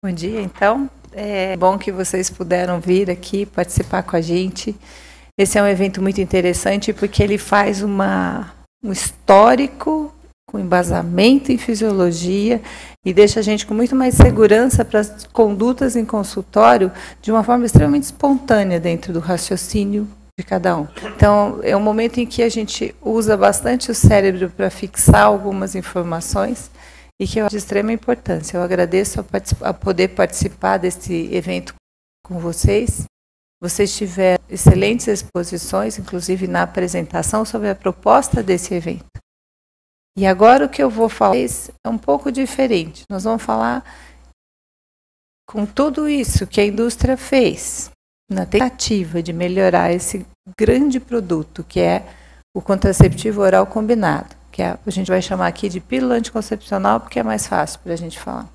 Bom dia, então. É bom que vocês puderam vir aqui participar com a gente. Esse é um evento muito interessante porque ele faz um histórico com embasamento em fisiologia e deixa a gente com muito mais segurança para as condutas em consultório de uma forma extremamente espontânea dentro do raciocínio de cada um. Então, é um momento em que a gente usa bastante o cérebro para fixar algumas informações e que é de extrema importância. Eu agradeço a poder participar desse evento com vocês. Vocês tiveram excelentes exposições, inclusive na apresentação, sobre a proposta desse evento. E agora o que eu vou falar é um pouco diferente. Nós vamos falar com tudo isso que a indústria fez na tentativa de melhorar esse grande produto, que é o contraceptivo oral combinado, que a gente vai chamar aqui de pílula anticoncepcional, porque é mais fácil para a gente falar.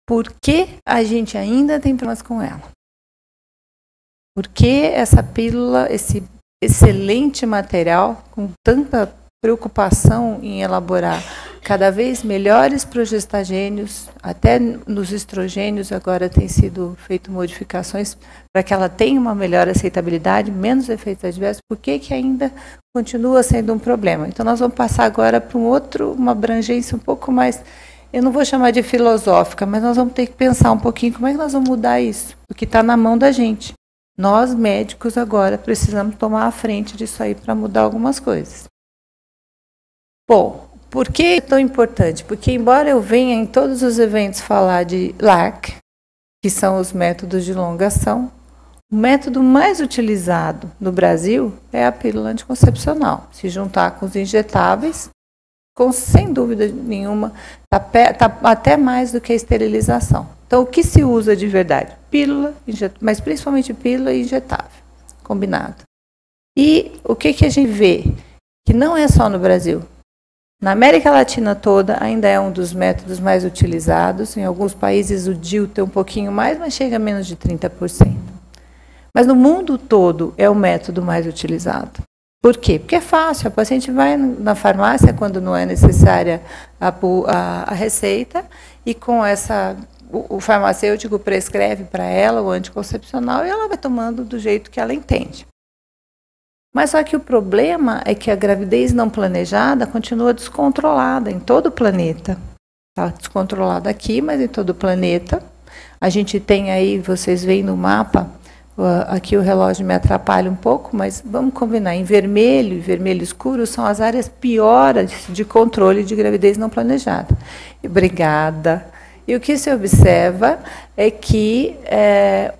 Por que a gente ainda tem problemas com ela? Por que essa pílula, esse excelente material, com tanta preocupação em elaborar cada vez melhores progestagênios, até nos estrogênios agora tem sido feito modificações para que ela tenha uma melhor aceitabilidade, menos efeitos adversos, por que ainda continua sendo um problema? Então nós vamos passar agora para uma abrangência um pouco mais, eu não vou chamar de filosófica, mas nós vamos ter que pensar um pouquinho como é que nós vamos mudar isso, porque está na mão da gente. Nós, médicos, agora precisamos tomar a frente disso aí para mudar algumas coisas. Bom, por que é tão importante? Porque, embora eu venha em todos os eventos falar de LARC, que são os métodos de elongação, o método mais utilizado no Brasil é a pílula anticoncepcional. Se juntar com os injetáveis, sem dúvida nenhuma, está até mais do que a esterilização. Então, o que se usa de verdade? Pílula, mas principalmente pílula e injetável, combinado. E o que a gente vê? Que não é só no Brasil. Na América Latina toda, ainda é um dos métodos mais utilizados. Em alguns países o DIU tem um pouquinho mais, mas chega a menos de 30%. Mas no mundo todo é o método mais utilizado. Por quê? Porque é fácil. A paciente vai na farmácia quando não é necessária a receita e com o farmacêutico prescreve para ela o anticoncepcional e ela vai tomando do jeito que ela entende. Mas só que o problema é que a gravidez não planejada continua descontrolada em todo o planeta. Está descontrolada aqui, mas em todo o planeta. A gente tem aí, vocês veem no mapa, aqui o relógio me atrapalha um pouco, mas vamos combinar, em vermelho e vermelho escuro são as áreas piores de controle de gravidez não planejada. Obrigada. E o que se observa é que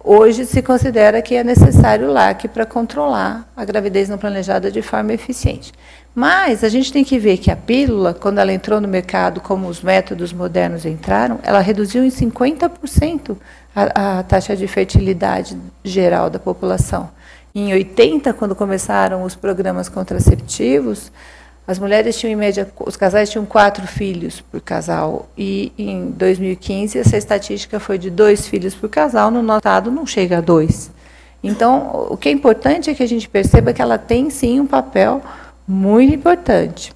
hoje se considera que é necessário o LARC para controlar a gravidez não planejada de forma eficiente. Mas a gente tem que ver que a pílula, quando ela entrou no mercado, como os métodos modernos entraram, ela reduziu em 50% a taxa de fertilidade geral da população. Em 80, quando começaram os programas contraceptivos, as mulheres tinham, em média, os casais tinham 4 filhos por casal. E em 2015, essa estatística foi de 2 filhos por casal. No nosso estado, não chega a 2. Então, o que é importante é que a gente perceba que ela tem, sim, um papel muito importante.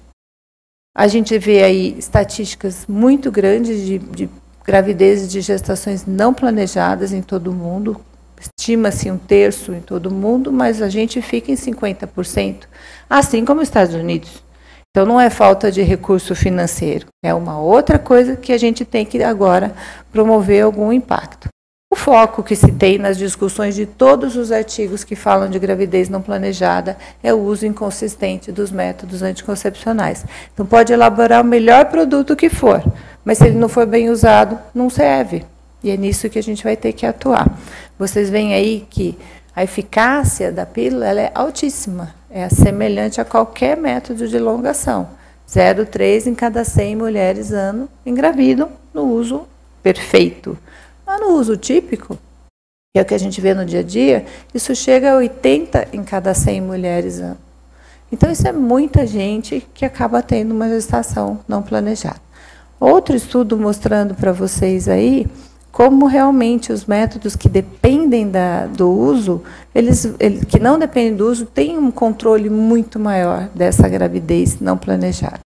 A gente vê aí estatísticas muito grandes de gravidezes de gestações não planejadas em todo o mundo. Estima-se 1/3 em todo o mundo, mas a gente fica em 50%, assim como os Estados Unidos. Então, não é falta de recurso financeiro, é uma outra coisa que a gente tem que agora promover algum impacto. O foco que se tem nas discussões de todos os artigos que falam de gravidez não planejada é o uso inconsistente dos métodos anticoncepcionais. Então, pode elaborar o melhor produto que for, mas se ele não for bem usado, não serve. E é nisso que a gente vai ter que atuar. Vocês veem aí que a eficácia da pílula ela é altíssima. É semelhante a qualquer método de elongação. 0,3 em cada 100 mulheres ano engravidam no uso perfeito. Mas no uso típico, que é o que a gente vê no dia a dia, isso chega a 80 em cada 100 mulheres ano. Então, isso é muita gente que acaba tendo uma gestação não planejada. Outro estudo mostrando para vocês aí como realmente os métodos que dependem do uso, que não dependem do uso, têm um controle muito maior dessa gravidez não planejada.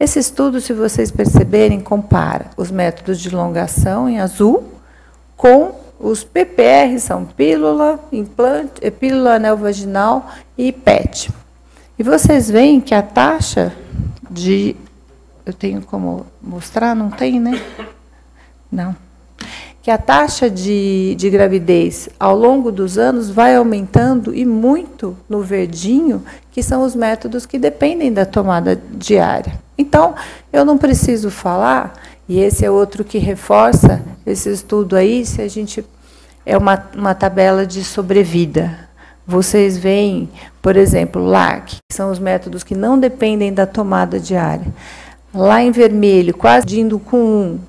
Esse estudo, se vocês perceberem, compara os métodos de elongação em azul com os PPR, são pílula, implante, pílula neovaginal e PET. E vocês veem que a taxa de... Eu tenho como mostrar? Não tem, né? Não. Que a taxa de gravidez, ao longo dos anos, vai aumentando, e muito no verdinho, que são os métodos que dependem da tomada diária. Então, eu não preciso falar, e esse é outro que reforça esse estudo aí, se a gente... É uma tabela de sobrevida. Vocês veem, por exemplo, LARC, que são os métodos que não dependem da tomada diária. Lá em vermelho, quase indo com 1.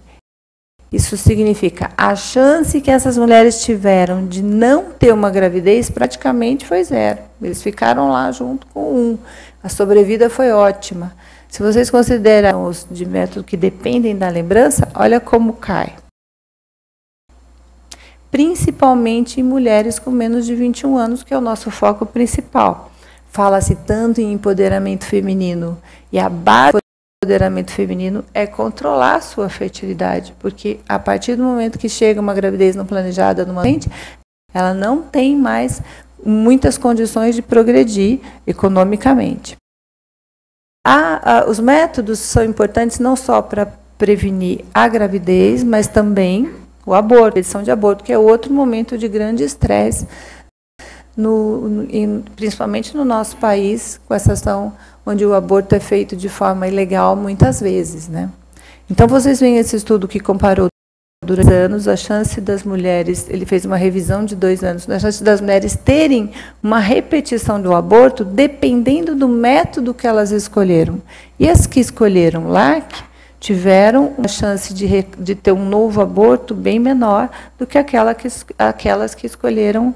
Isso significa a chance que essas mulheres tiveram de não ter uma gravidez praticamente foi 0. Eles ficaram lá junto com 1. A sobrevida foi ótima. Se vocês consideram os de método que dependem da lembrança, olha como cai. Principalmente em mulheres com menos de 21 anos, que é o nosso foco principal. Fala-se tanto em empoderamento feminino, e a base do empoderamento feminino é controlar a sua fertilidade, porque a partir do momento que chega uma gravidez não planejada numa gente, ela não tem mais muitas condições de progredir economicamente. Os métodos são importantes não só para prevenir a gravidez, mas também o aborto, a edição de aborto, que é outro momento de grande estresse, principalmente no nosso país, com essa ação onde o aborto é feito de forma ilegal muitas vezes, né? Então, vocês veem esse estudo que comparou durante 2 anos a chance das mulheres, ele fez uma revisão de 2 anos, a chance das mulheres terem uma repetição do aborto dependendo do método que elas escolheram. E as que escolheram LARC tiveram uma chance de ter um novo aborto bem menor do que aquelas que escolheram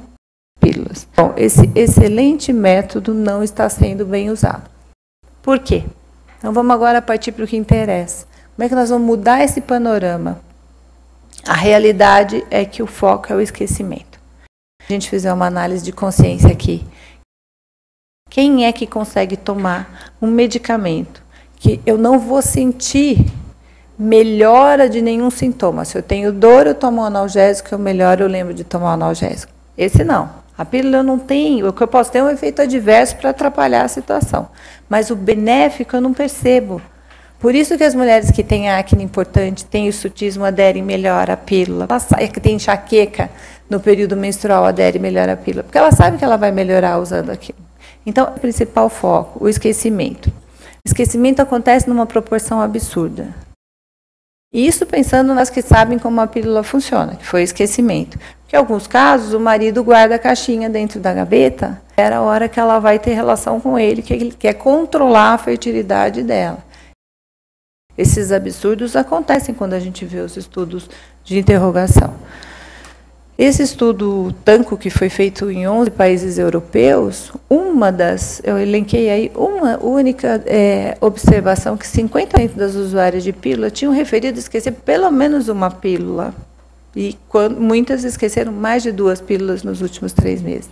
pílulas. Bom, esse excelente método não está sendo bem usado. Por quê? Então, vamos agora partir para o que interessa. Como é que nós vamos mudar esse panorama? A realidade é que o foco é o esquecimento. Se a gente fizer uma análise de consciência aqui, quem é que consegue tomar um medicamento que eu não vou sentir melhora de nenhum sintoma? Se eu tenho dor, eu tomo um analgésico, eu melhoro, eu lembro de tomar um analgésico. Esse não. A pílula eu não tenho, o que eu posso ter é um efeito adverso para atrapalhar a situação. Mas o benéfico eu não percebo. Por isso que as mulheres que têm acne importante, têm o hirsutismo, aderem melhor à pílula. Que tem enxaqueca no período menstrual, aderem melhor à pílula. Porque ela sabe que ela vai melhorar usando aquilo. Então, o principal foco, o esquecimento. O esquecimento acontece numa proporção absurda. Isso pensando nas que sabem como a pílula funciona, que foi o esquecimento. Porque em alguns casos o marido guarda a caixinha dentro da gaveta, era a hora que ela vai ter relação com ele, que ele quer controlar a fertilidade dela. Esses absurdos acontecem quando a gente vê os estudos de interrogação. Esse estudo Tanco, que foi feito em 11 países europeus, eu elenquei aí uma única observação, que 50% das usuárias de pílula tinham referido a esquecer pelo menos uma pílula. E muitas esqueceram mais de 2 pílulas nos últimos 3 meses.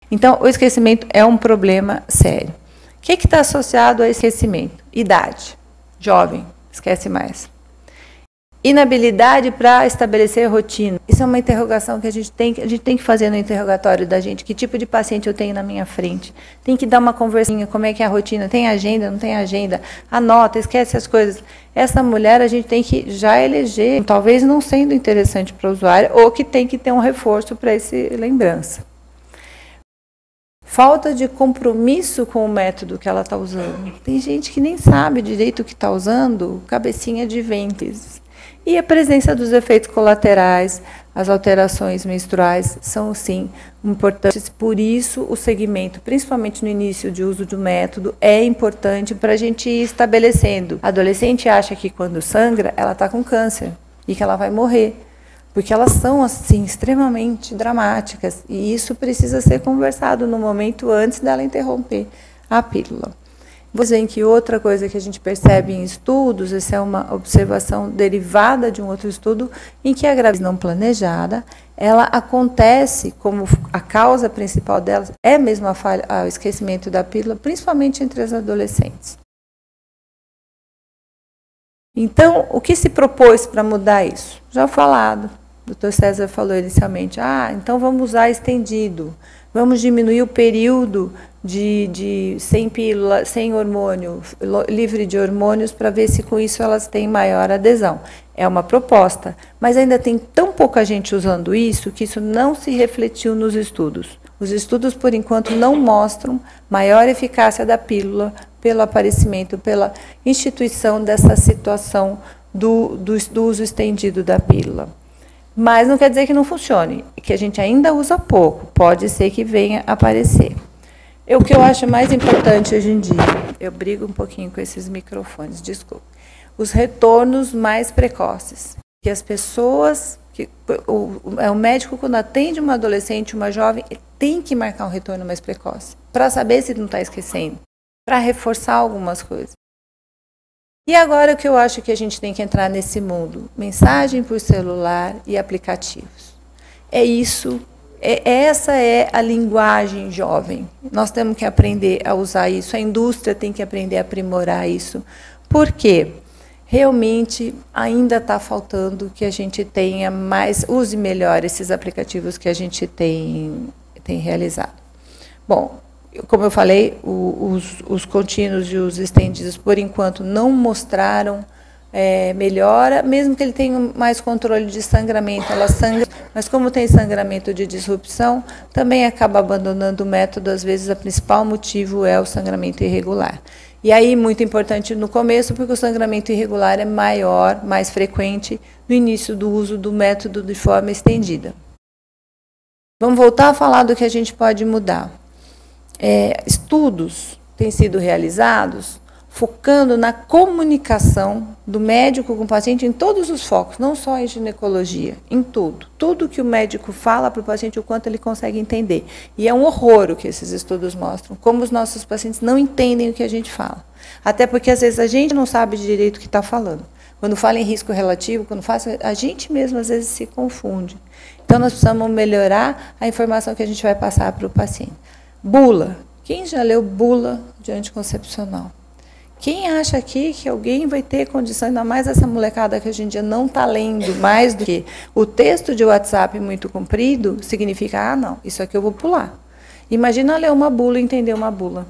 Então, o esquecimento é um problema sério. O que está associado ao esquecimento? Idade. Jovem, esquece mais. Inabilidade para estabelecer rotina. Isso é uma interrogação que a gente tem que fazer no interrogatório da gente. Que tipo de paciente eu tenho na minha frente? Tem que dar uma conversinha, como é que é a rotina? Tem agenda, não tem agenda? Anota, esquece as coisas. Essa mulher a gente tem que já eleger, talvez não sendo interessante para o usuário, ou que tem que ter um reforço para essa lembrança. Falta de compromisso com o método que ela está usando. Tem gente que nem sabe direito o que está usando, cabecinha de ventres. E a presença dos efeitos colaterais, as alterações menstruais, são, sim, importantes. Por isso, o segmento, principalmente no início de uso do método, é importante para a gente ir estabelecendo. A adolescente acha que quando sangra, ela está com câncer e que ela vai morrer. Porque elas são, assim, extremamente dramáticas. E isso precisa ser conversado no momento antes dela interromper a pílula. Vou dizer que outra coisa que a gente percebe em estudos, essa é uma observação derivada de um outro estudo, em que a gravidez não planejada, ela acontece como a causa principal dela, é mesmo o esquecimento da pílula, principalmente entre as adolescentes. Então, o que se propôs para mudar isso? Já falado, o Dr. César falou inicialmente, então vamos usar estendido, vamos diminuir o período sem pílula, sem hormônio, livre de hormônios, para ver se com isso elas têm maior adesão. É uma proposta, mas ainda tem tão pouca gente usando isso que isso não se refletiu nos estudos. Os estudos, por enquanto, não mostram maior eficácia da pílula pelo aparecimento, pela instituição dessa situação do uso estendido da pílula. Mas não quer dizer que não funcione, que a gente ainda usa pouco, pode ser que venha a aparecer. O que eu acho mais importante hoje em dia, eu brigo um pouquinho com esses microfones, desculpa, os retornos mais precoces, que as pessoas, o médico quando atende uma adolescente, uma jovem, tem que marcar um retorno mais precoce, para saber se não está esquecendo, para reforçar algumas coisas. E agora o que eu acho que a gente tem que entrar nesse mundo? Mensagem por celular e aplicativos. É isso, essa é a linguagem jovem. Nós temos que aprender a usar isso, a indústria tem que aprender a aprimorar isso. Por quê? Realmente ainda está faltando que a gente tenha mais, use melhor esses aplicativos que a gente tem realizado. Bom, como eu falei, os contínuos e os estendidos, por enquanto, não mostraram melhora, mesmo que ele tenha mais controle de sangramento, ela sangra, mas como tem sangramento de disrupção, também acaba abandonando o método, às vezes o principal motivo é o sangramento irregular. E aí, muito importante no começo, porque o sangramento irregular é maior, mais frequente no início do uso do método de forma estendida. Vamos voltar a falar do que a gente pode mudar. Estudos têm sido realizados focando na comunicação do médico com o paciente em todos os focos, não só em ginecologia, em tudo. Tudo que o médico fala para o paciente, o quanto ele consegue entender. E é um horror o que esses estudos mostram, como os nossos pacientes não entendem o que a gente fala. Até porque, às vezes, a gente não sabe direito o que está falando. Quando fala em risco relativo, quando faz, a gente mesmo, às vezes, se confunde. Então, nós precisamos melhorar a informação que a gente vai passar para o paciente. Bula. Quem já leu bula de anticoncepcional? Quem acha aqui que alguém vai ter condição, ainda mais essa molecada que hoje em dia não está lendo mais do que o texto de WhatsApp muito comprido, significa, não, isso aqui eu vou pular. Imagina ler uma bula e entender uma bula.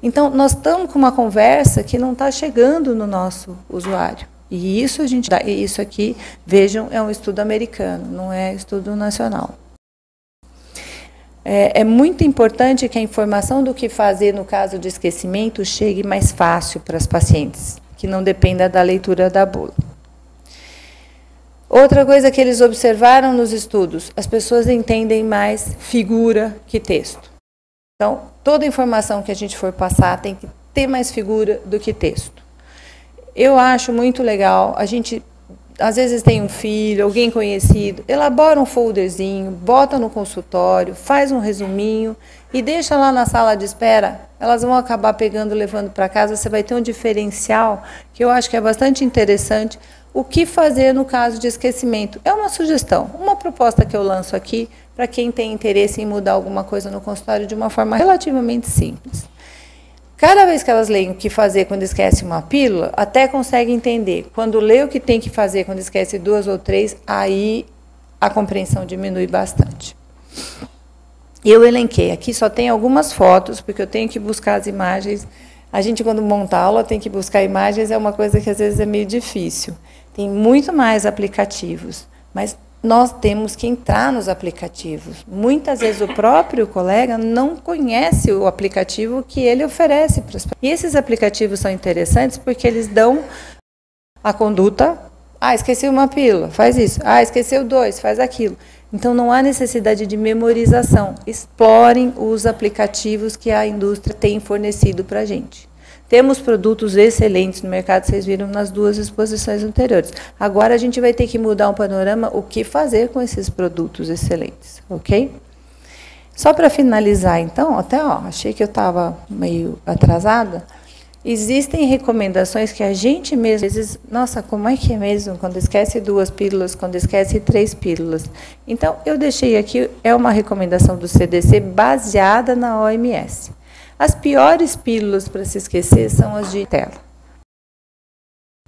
Então, nós estamos com uma conversa que não está chegando no nosso usuário. E isso aqui, vejam, é um estudo americano, não é estudo nacional. É muito importante que a informação do que fazer no caso de esquecimento chegue mais fácil para as pacientes, que não dependa da leitura da bula. Outra coisa que eles observaram nos estudos, as pessoas entendem mais figura que texto. Então, toda informação que a gente for passar tem que ter mais figura do que texto. Eu acho muito legal, a gente às vezes tem um filho, alguém conhecido, elabora um folderzinho, bota no consultório, faz um resuminho e deixa lá na sala de espera. Elas vão acabar pegando, levando para casa, você vai ter um diferencial que eu acho que é bastante interessante. O que fazer no caso de esquecimento? É uma sugestão, uma proposta que eu lanço aqui para quem tem interesse em mudar alguma coisa no consultório de uma forma relativamente simples. Cada vez que elas leem o que fazer quando esquece uma pílula, até conseguem entender. Quando lê o que tem que fazer quando esquece 2 ou 3, aí a compreensão diminui bastante. Eu elenquei, aqui só tem algumas fotos, porque eu tenho que buscar as imagens. A gente, quando monta a aula, tem que buscar imagens, é uma coisa que às vezes é meio difícil. Tem muito mais aplicativos, mas nós temos que entrar nos aplicativos. Muitas vezes o próprio colega não conhece o aplicativo que ele oferece para as pessoas. E esses aplicativos são interessantes porque eles dão a conduta. Esqueci uma pílula, faz isso. Esqueceu 2, faz aquilo. Então, não há necessidade de memorização. Explorem os aplicativos que a indústria tem fornecido para a gente. Temos produtos excelentes no mercado, vocês viram nas 2 exposições anteriores. Agora a gente vai ter que mudar o panorama, o que fazer com esses produtos excelentes, ok? Só para finalizar, então, achei que eu estava meio atrasada. Existem recomendações que a gente mesmo, às vezes, nossa, como é que é mesmo quando esquece 2 pílulas, quando esquece 3 pílulas? Então, eu deixei aqui, é uma recomendação do CDC baseada na OMS. As piores pílulas para se esquecer são as de tela.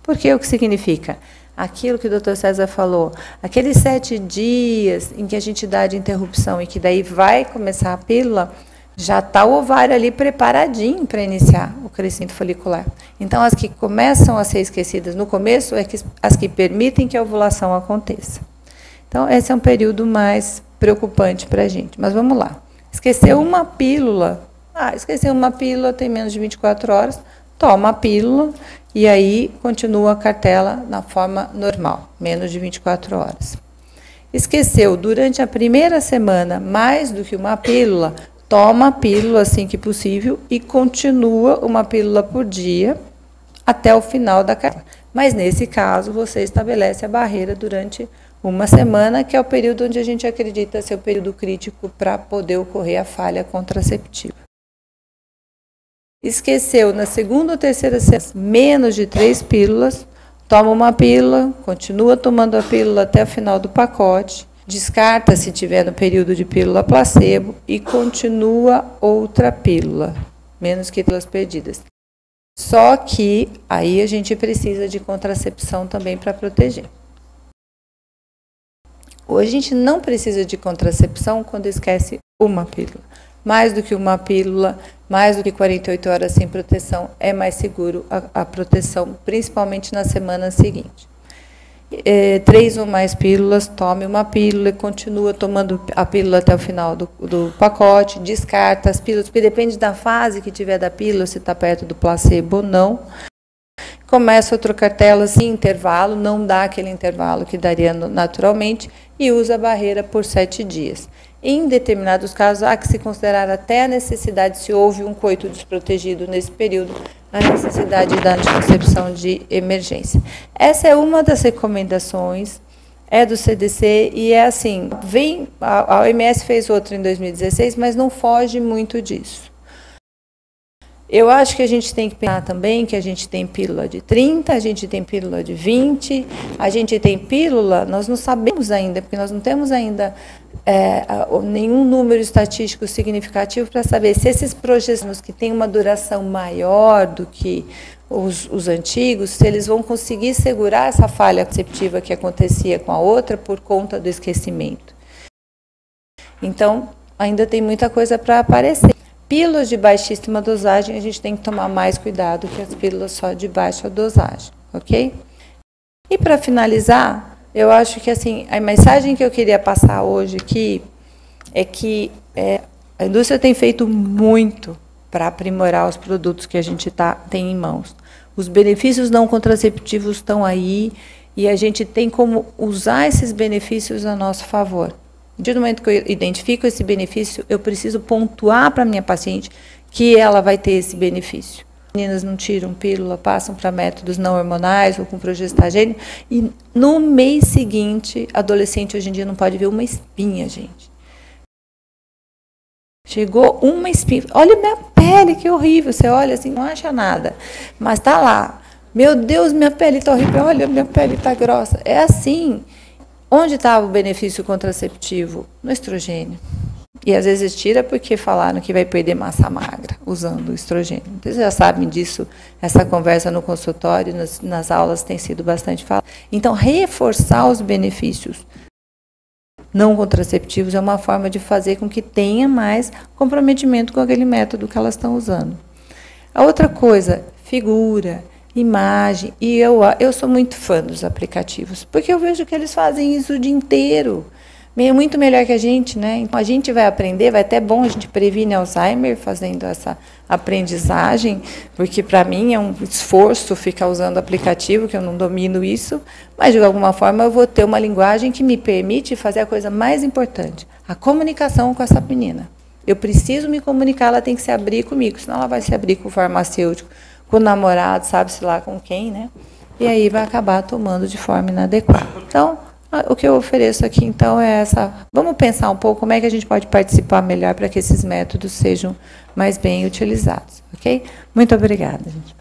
Porque o que significa? Aquilo que o Dr. César falou, aqueles 7 dias em que a gente dá de interrupção e que daí vai começar a pílula, já está o ovário ali preparadinho para iniciar o crescimento folicular. Então, as que começam a ser esquecidas no começo é as que permitem que a ovulação aconteça. Então, esse é um período mais preocupante para a gente. Mas vamos lá. Esqueceu uma pílula. Esqueceu uma pílula, tem menos de 24 horas, toma a pílula e aí continua a cartela na forma normal, menos de 24 horas. Esqueceu durante a primeira semana mais do que uma pílula, toma a pílula assim que possível e continua uma pílula por dia até o final da cartela. Mas nesse caso, você estabelece a barreira durante uma semana, que é o período onde a gente acredita ser o período crítico para poder ocorrer a falha contraceptiva. Esqueceu na segunda ou terceira semana menos de 3 pílulas, toma uma pílula, continua tomando a pílula até o final do pacote, descarta se tiver no período de pílula placebo e continua outra pílula, menos que pílulas perdidas. Só que aí a gente precisa de contracepção também para proteger. Hoje a gente não precisa de contracepção quando esquece uma pílula. Mais do que uma pílula, mais do que 48 horas sem proteção, é mais seguro a proteção, principalmente na semana seguinte. 3 ou mais pílulas, tome uma pílula e continua tomando a pílula até o final do pacote, descarta as pílulas, porque depende da fase que tiver da pílula, se está perto do placebo ou não. Começa outra cartela sem intervalo, não dá aquele intervalo que daria naturalmente, e usa a barreira por 7 dias. Em determinados casos, há que se considerar até a necessidade, se houve um coito desprotegido nesse período, a necessidade da anticoncepção de emergência. Essa é uma das recomendações, é do CDC, e é assim, a OMS fez outra em 2016, mas não foge muito disso. Eu acho que a gente tem que pensar também que a gente tem pílula de 30, a gente tem pílula de 20, a gente tem pílula, nós não sabemos ainda, porque nós não temos ainda nenhum número estatístico significativo para saber se esses progesteranos que têm uma duração maior do que os antigos, se eles vão conseguir segurar essa falha conceptiva que acontecia com a outra por conta do esquecimento. Então, ainda tem muita coisa para aparecer. Pílulas de baixíssima dosagem, a gente tem que tomar mais cuidado que as pílulas só de baixa dosagem, ok? E para finalizar, eu acho que assim, a mensagem que eu queria passar hoje aqui é que a indústria tem feito muito para aprimorar os produtos que a gente tem em mãos. Os benefícios não contraceptivos estão aí e a gente tem como usar esses benefícios a nosso favor. A partir do momento que eu identifico esse benefício, eu preciso pontuar para a minha paciente que ela vai ter esse benefício. Meninas não tiram pílula, passam para métodos não hormonais ou com progestagênio, e no mês seguinte, adolescente hoje em dia não pode ver uma espinha, gente. Chegou uma espinha, olha minha pele, que horrível, você olha assim, não acha nada, mas está lá. Meu Deus, minha pele está horrível, olha, minha pele está grossa. É assim. Onde estava o benefício contraceptivo? No estrogênio. E às vezes tira porque falaram que vai perder massa magra usando o estrogênio. Vocês já sabem disso, essa conversa no consultório, nas aulas tem sido bastante falada. Então, reforçar os benefícios não contraceptivos é uma forma de fazer com que tenha mais comprometimento com aquele método que elas estão usando. A outra coisa, figura, imagem, e eu sou muito fã dos aplicativos, porque eu vejo que eles fazem isso o dia inteiro, muito melhor que a gente, né? Então, a gente vai aprender, vai até bom, a gente previne Alzheimer fazendo essa aprendizagem, porque para mim é um esforço ficar usando aplicativo, que eu não domino isso, mas de alguma forma eu vou ter uma linguagem que me permite fazer a coisa mais importante, a comunicação com essa menina. Eu preciso me comunicar, ela tem que se abrir comigo, senão ela vai se abrir com o farmacêutico, com o namorado, sabe-se lá com quem, né? E aí vai acabar tomando de forma inadequada. Então, o que eu ofereço aqui, então, é essa... Vamos pensar um pouco como é que a gente pode participar melhor para que esses métodos sejam mais bem utilizados, ok? Muito obrigada, gente.